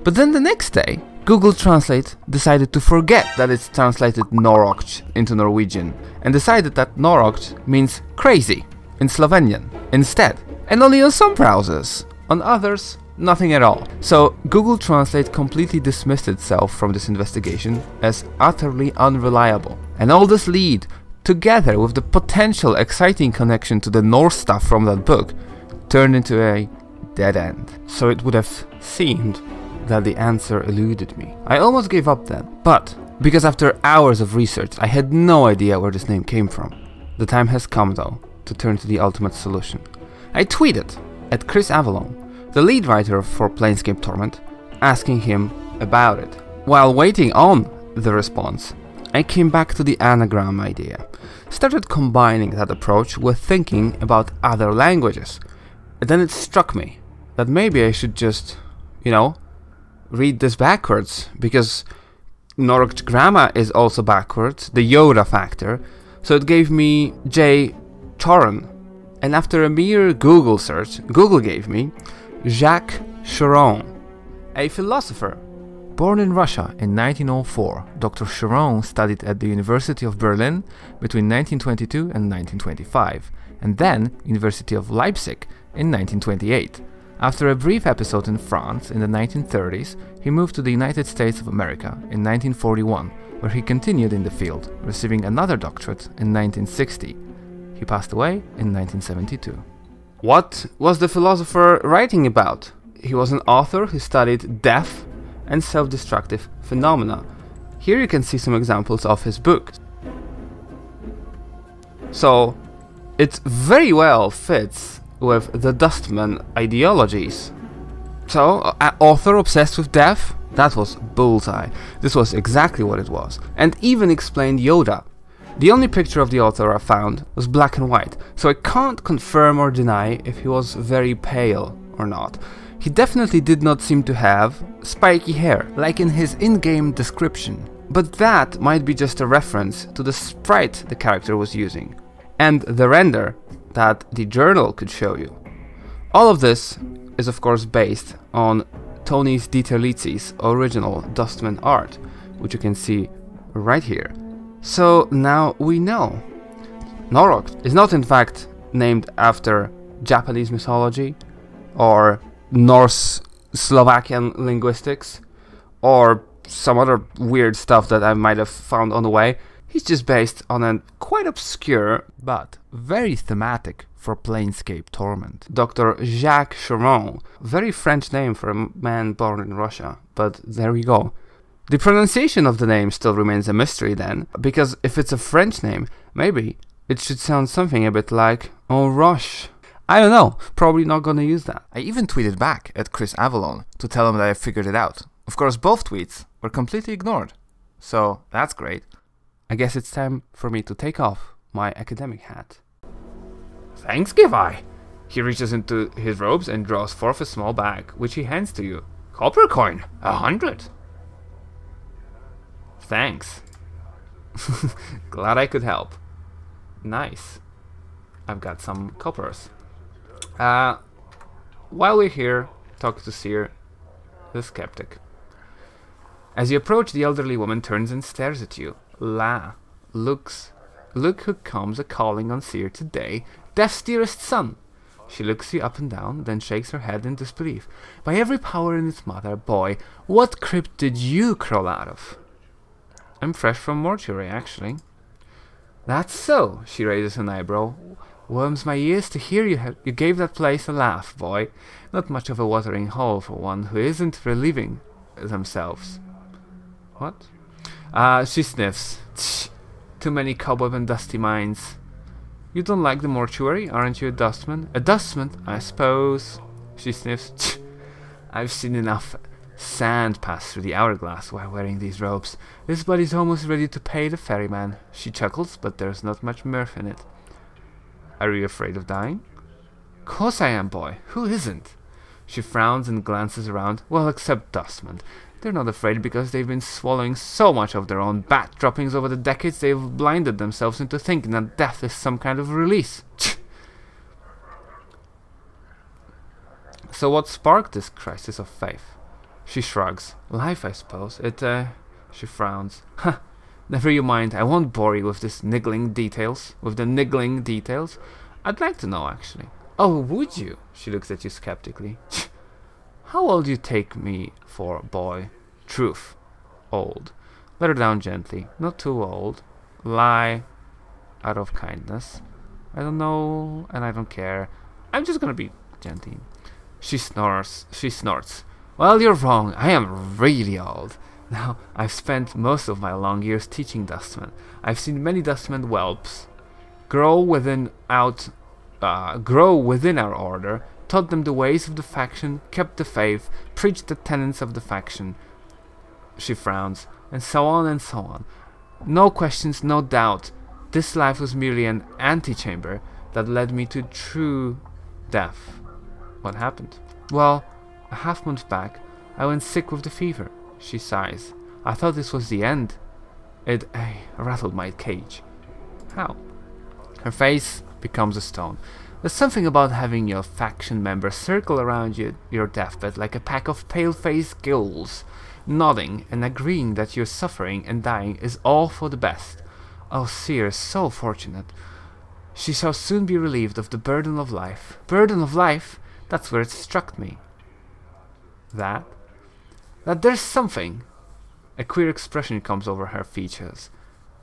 But then the next day, Google Translate decided to forget that it's translated Norocht into Norwegian, and decided that Norocht means crazy in Slovenian instead, and only on some browsers, on others nothing at all. So Google Translate completely dismissed itself from this investigation as utterly unreliable, and all this lead, together with the potential exciting connection to the Norse stuff from that book, turned into a dead end. So it would have seemed that the answer eluded me. I almost gave up then, but because after hours of research I had no idea where this name came from. The time has come though to turn to the ultimate solution. I tweeted at Chris Avalon, the lead writer for Planescape Torment, asking him about it. While waiting on the response, I came back to the anagram idea, started combining that approach with thinking about other languages. And then it struck me that maybe I should just, read this backwards, because Norocht grammar is also backwards, the Yoda factor, so it gave me J. Choron, and after a mere Google search, Google gave me Jacques Choron, a philosopher. Born in Russia in 1904, Dr. Choron studied at the University of Berlin between 1922 and 1925, and then University of Leipzig in 1928. After a brief episode in France in the 1930s, he moved to the United States of America in 1941, where he continued in the field, receiving another doctorate in 1960. He passed away in 1972. What was the philosopher writing about? He was an author who studied death and self-destructive phenomena. Here you can see some examples of his book. So, it very well fits with the Dustman ideologies. So, an author obsessed with death? That was bullseye. This was exactly what it was. And even explained Yoda. The only picture of the author I found was black and white, so I can't confirm or deny if he was very pale or not. He definitely did not seem to have spiky hair, like in his in-game description. But that might be just a reference to the sprite the character was using, and the render that the journal could show you. All of this is of course based on Tony's DiTerlizzi's original Dustman art, which you can see right here. So now we know. Norocht is not in fact named after Japanese mythology, or Norse Slovakian linguistics, or some other weird stuff that I might have found on the way. He's just based on a quite obscure, but very thematic for Planescape Torment. Dr. Jacques Choron, very French name for a man born in Russia, but there we go. The pronunciation of the name still remains a mystery then, because if it's a French name, maybe it should sound something a bit like En Roche. I don't know, probably not gonna use that.
I even tweeted back at Chris Avalon to tell him that I figured it out. Of course, both tweets were completely ignored. So, that's great.
I guess it's time for me to take off my academic hat. Thanks, give I. He reaches into his robes and draws forth a small bag, which he hands to you. Copper coin, 100. Thanks. Glad I could help. Nice. I've got some coppers. While we're here, talk to Seer, the skeptic. As you approach, the elderly woman turns and stares at you. Look who comes a-calling on Seer today, Death's dearest son. She looks you up and down, then shakes her head in disbelief. By every power in its mother, boy, what crypt did you crawl out of? I'm fresh from mortuary, actually. That's so, she raises an eyebrow. Warms my ears to hear you gave that place a laugh, boy. Not much of a watering hole for one who isn't relieving themselves. What? She sniffs. Tch, too many cobweb and dusty minds. You don't like the mortuary, aren't you a dustman? A dustman, I suppose. She sniffs. Tch, I've seen enough sand pass through the hourglass while wearing these robes. This body's almost ready to pay the ferryman. She chuckles, but there's not much mirth in it. Are you afraid of dying? Course I am, boy. Who isn't? She frowns and glances around. Well, except dustmen. They're not afraid because they've been swallowing so much of their own bat droppings over the decades they've blinded themselves into thinking that death is some kind of release. So what sparked this crisis of faith? She shrugs. Life, I suppose. She frowns. Huh. Never you mind. I won't bore you with the niggling details. I'd like to know, actually. Oh, would you? She looks at you skeptically. How old do you take me for, boy? Truth. Old. Let her down gently. Not too old. Lie. Out of kindness. I don't know, and I don't care. I'm just gonna be gentle. She snorts. Well, you're wrong. I am really old. Now, I've spent most of my long years teaching dustmen. I've seen many dustmen whelps grow within our order, taught them the ways of the faction, kept the faith, preached the tenets of the faction. She frowns, and so on and so on. No questions, no doubt. This life was merely an antechamber that led me to true death. What happened? Well, a half-month back, I went sick with the fever. She sighs. I thought this was the end. It rattled my cage. How? Her face becomes a stone. There's something about having your faction members circle around your deathbed like a pack of pale-faced ghouls, nodding and agreeing that your suffering and dying is all for the best. Oh, Seer is so fortunate. She shall soon be relieved of the burden of life. Burden of life? That's where it struck me. That there's something. A queer expression comes over her features.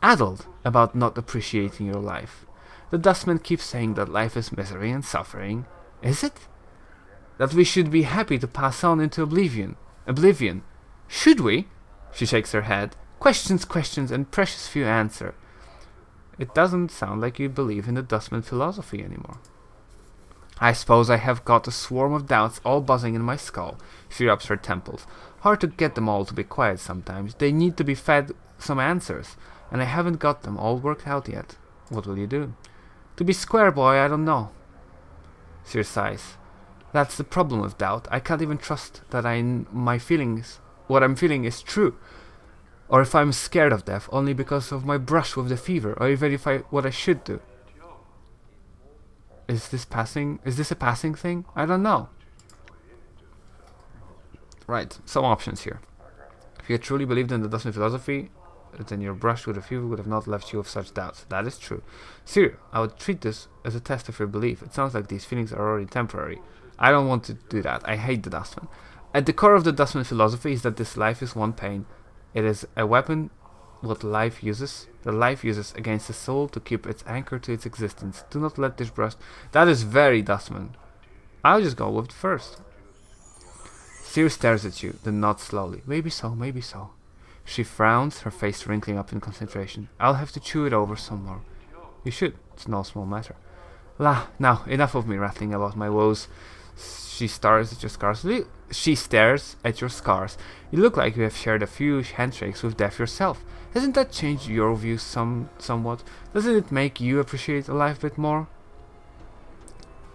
Addled about not appreciating your life. The dustman keeps saying that life is misery and suffering. Is it? That we should be happy to pass on into oblivion. Should we? She shakes her head. Questions, and precious few answer. It doesn't sound like you believe in the dustman philosophy anymore. I suppose I have got a swarm of doubts all buzzing in my skull. She rubs her temples. Hard to get them all to be quiet sometimes. They need to be fed some answers, and I haven't got them all worked out yet. What will you do? To be square, boy, I don't know. Seer sighs. That's the problem with doubt. I can't even trust that what I'm feeling is true. Or if I'm scared of death only because of my brush with the fever, or even what I should do. Is this a passing thing? I don't know. Right, some options here. If you had truly believed in the dustman philosophy, then your brush with the fever would have not left you with such doubts. That is true. Seer, I would treat this as a test of your belief. It sounds like these feelings are already temporary. I don't want to do that. I hate the dustman. At the core of the dustman philosophy is that this life is one pain. It is a weapon the life uses against the soul to keep its anchor to its existence. Do not let this brush... That is very dustman. I'll just go with first. Seer stares at you, then nods slowly. Maybe so, maybe so. She frowns, her face wrinkling up in concentration. I'll have to chew it over some more. You should. It's no small matter. Now, enough of me rattling about my woes. She stares at your scars. She stares at your scars. You look like you have shared a few handshakes with death yourself. Hasn't that changed your views somewhat? Doesn't it make you appreciate life a bit more?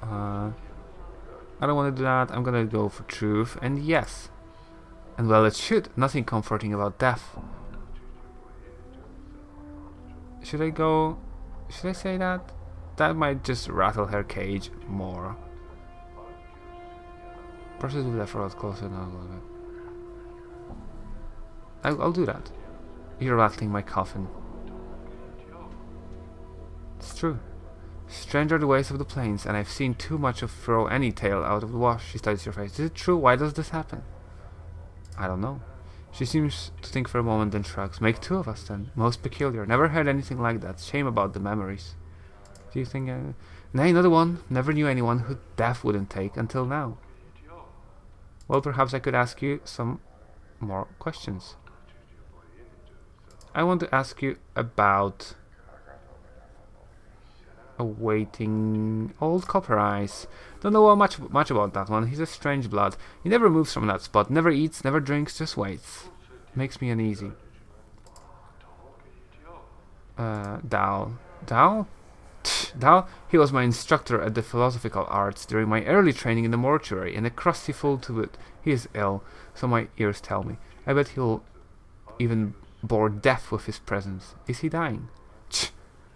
I don't want to do that. I'm gonna go for truth. And yes. And well, it should. Nothing comforting about death. Should I go... Should I say that? That might just rattle her cage more. Process with that for us closer now a little bit. I'll do that. You're rattling my coffin. It's true. Strange are the ways of the plains, and I've seen too much of throw any tale out of the wash. She studies your face. Is it true? Why does this happen? I don't know. She seems to think for a moment, then shrugs. Make two of us then. Most peculiar. Never heard anything like that. Shame about the memories. Do you think... Nay, not one. Never knew anyone who death wouldn't take until now. Well, perhaps I could ask you some more questions. I want to ask you about awaiting old Copper Eyes. Don't know much about that one. He's a strange blood. He never moves from that spot. Never eats, never drinks, just waits. Makes me uneasy. Dal. Dal? Dal? He was my instructor at the philosophical arts during my early training in the mortuary, and a crusty fool to boot. He is ill, so my ears tell me. I bet he'll even bore death with his presence. Is he dying?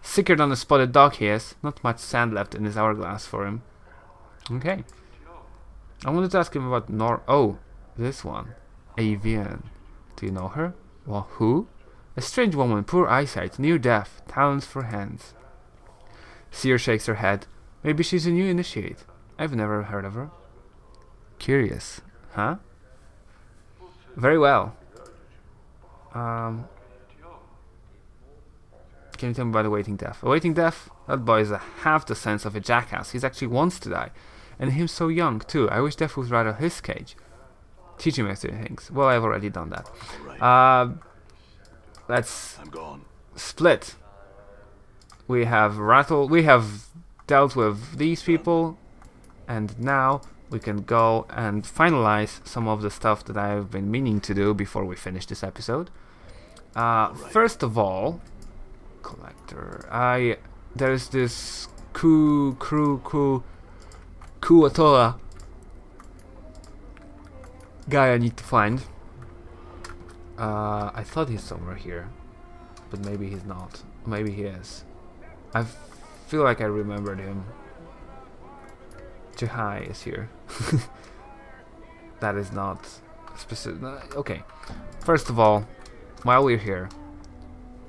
Sicker than a spotted dog he is. Not much sand left in his hourglass for him. Okay. I wanted to ask him about Oh, this one. Avian. Do you know her? Well, who? A strange woman, poor eyesight, near death, talents for hands. Seer shakes her head. Maybe she's a new initiate. I've never heard of her. Curious. Huh? Very well. Can you tell me about awaiting death? Awaiting death? That boy is half the sense of a jackass. He actually wants to die. And him so young, too. I wish death was rather his cage. Teach him extra things. Well, I've already done that. Let's split. We have dealt with these people, and now we can go and finalize some of the stuff that I've been meaning to do before we finish this episode. First of all, collector. There's this Kuatoa guy I need to find. I thought he's somewhere here, but maybe he's not. Maybe he is. I feel like I remembered him. Jahai is here. That is not specific. Okay. First of all, while we're here,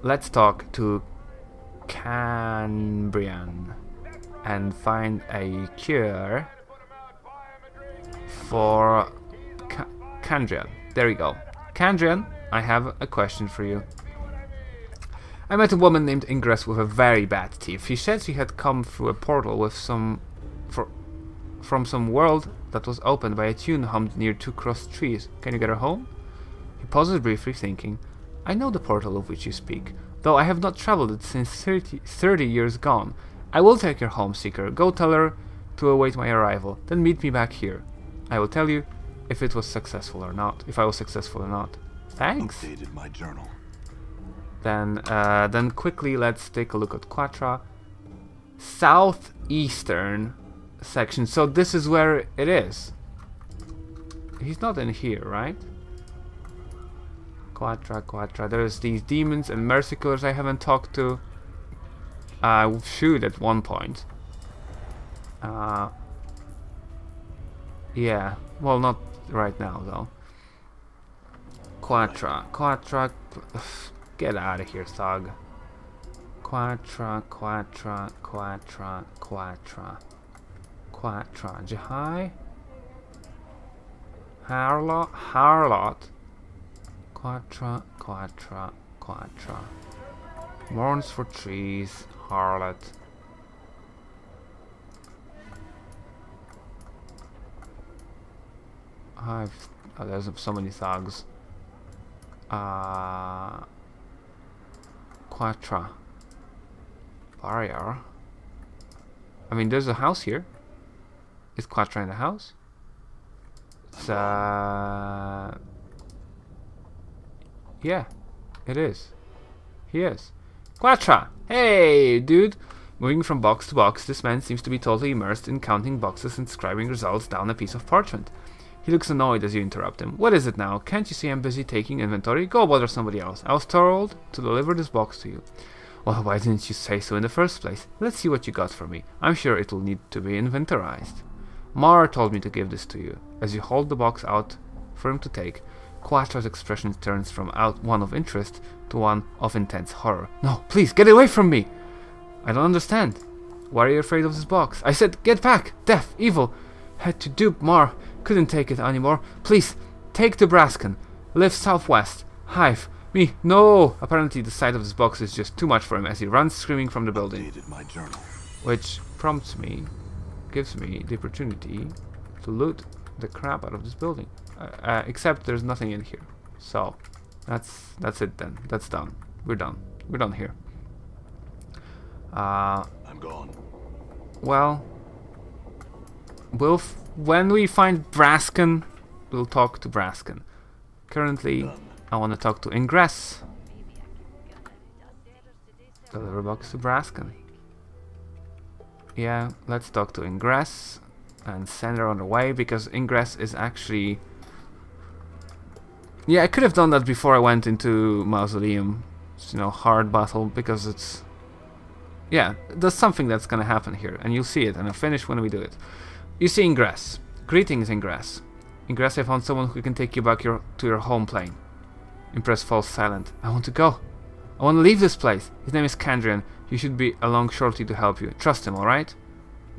let's talk to Cambrian and find a cure for Candrian. There we go. Candrian, I have a question for you. I met a woman named Ingress with a very bad teeth. She said she had come through a portal with from some world that was opened by a tune hummed near two crossed trees. Can you get her home? He pauses briefly, thinking. I know the portal of which you speak, though I have not traveled it since 30 years gone. I will take her home, Seeker. Go tell her to await my arrival, then meet me back here. I will tell you if it was successful or not, if I was successful or not. Thanks.
Updated my journal.
Then quickly let's take a look at Quatra. Southeastern section. So this is where it is. He's not in here, right? Quatra. There's these demons and mercy killers I haven't talked to. Shoot at one point. Yeah. Well, not right now though. Quatra. Get out of here, thug. Quatra. Jahai? Harlot. Quatra. Mourns for trees. Harlot. There's so many thugs. Quatra. Barrier. I mean, there's a house here. Is Quatra in the house? It's, yeah, it is. He is. Quatra! Hey, dude! Moving from box to box, this man seems to be totally immersed in counting boxes and scribing results down a piece of parchment. He looks annoyed as you interrupt him. What is it now? Can't you see I'm busy taking inventory? Go bother somebody else. I was told to deliver this box to you. Well, why didn't you say so in the first place? Let's see what you got for me. I'm sure it will need to be inventorized. Mar told me to give this to you. As you hold the box out for him to take, Quatra's expression turns from one of interest to one of intense horror. No, please, get away from me! I don't understand. Why are you afraid of this box? I said, get back! Deaf, evil! Had to dupe Mar. Couldn't take it anymore. Please, take the Braskan. Live southwest. Hive. Me. No! Apparently the sight of this box is just too much for him as he runs screaming from the building.
My journal.
Which prompts me, gives me the opportunity to loot the crap out of this building. Except there's nothing in here. So, that's it then. That's done. We're done. We're done here.
I'm gone.
Well, when we find Braskan, we'll talk to Braskan. Currently, I want to talk to Ingress. Deliver box to Braskan. Yeah, let's talk to Ingress and send her on the way, because Ingress is actually... Yeah, I could have done that before I went into Mausoleum. It's, you know, hard battle, because it's... Yeah, there's something that's gonna happen here, and you'll see it, and I'll finish when we do it. You see Ingress. Greetings, Ingress. Ingress, I found someone who can take you back to your home plane. Impress falls silent. I want to go. I want to leave this place. His name is Kandrian. He should be along shortly to help you. Trust him, alright?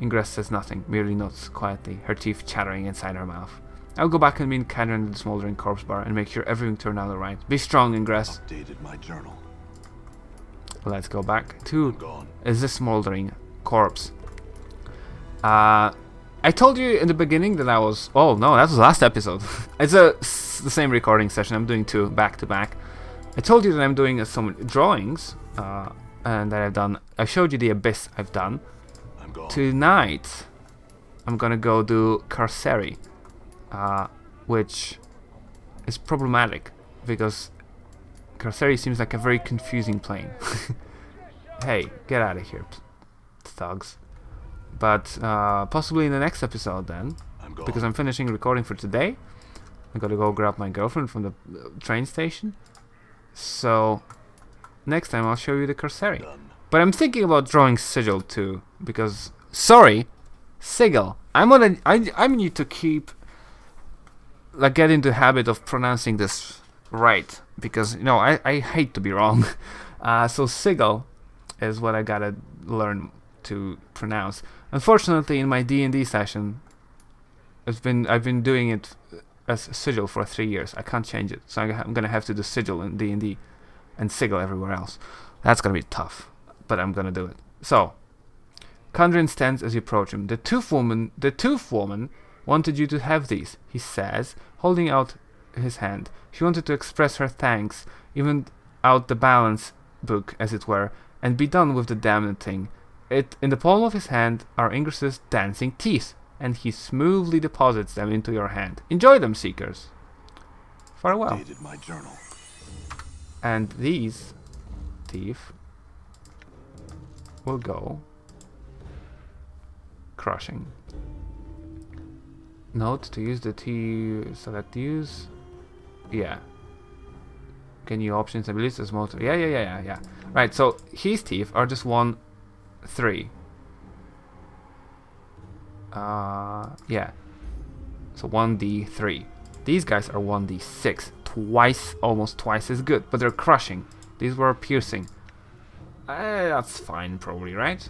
Ingress says nothing, merely nods quietly, her teeth chattering inside her mouth. I'll go back and meet Kandrian in the smoldering corpse bar and make sure everything turned out alright. Be strong, Ingress.
Updated my journal.
Let's go back to is this smoldering corpse. I told you in the beginning that I was... Oh no, that was last episode. It's the same recording session. I'm doing two back to back. I told you that I'm doing some drawings and that I've done. I showed you the abyss I've done. Tonight I'm gonna go do Carceri, which is problematic because Carceri seems like a very confusing plane. Hey, get out of here, thugs. But possibly in the next episode then, because I'm finishing recording for today. I gotta go grab my girlfriend from the train station. So next time I'll show you the Carceri. But I'm thinking about drawing Sigil too, because sorry, Sigil. I need to keep get into the habit of pronouncing this right, because you know I hate to be wrong. So Sigil is what I gotta learn to pronounce. Unfortunately, in my D&D session, I've been doing it as Sigil for 3 years. I can't change it, so I'm gonna have to do Sigil in D&D and Sigil everywhere else. That's gonna be tough, but I'm gonna do it. So, Kandrian stands as you approach him. The tooth woman wanted you to have these, he says, holding out his hand. She wanted to express her thanks, even out the balance book, as it were, and be done with the damned thing. In the palm of his hand are Ingress's dancing teeth, and he smoothly deposits them into your hand. Enjoy them, Seekers. Farewell.
My journal.
And these teeth will go crushing. Note to use the T. Select use. Yeah. Can you options abilities as motor? Yeah. Right. So his teeth are just 1, 3. Yeah. So 1d3. These guys are 1d6. Almost twice as good, but they're crushing. These were piercing. That's fine, probably, right?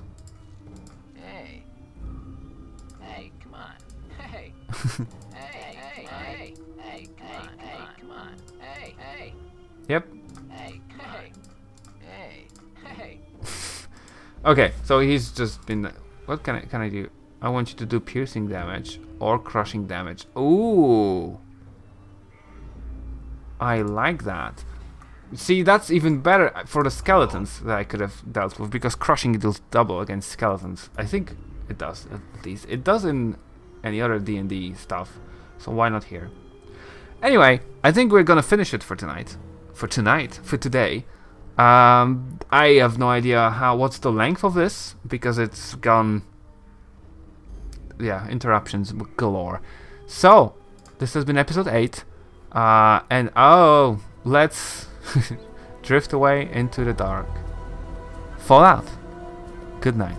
Hey, come on. Hey, come on. Hey.
Yep.
Hey, hey.
Okay, so he's just been. What can I do? I want you to do piercing damage or crushing damage. Ooh, I like that. See, that's even better for the skeletons that I could have dealt with, because crushing deals double against skeletons. I think it does, at least. It does in any other D&D stuff, so why not here? Anyway, I think we're gonna finish it for tonight. For today. I have no idea what's the length of this, because it's gone... Yeah, interruptions galore. So, this has been episode 8. And oh, let's drift away into the dark. Fallout. Good night.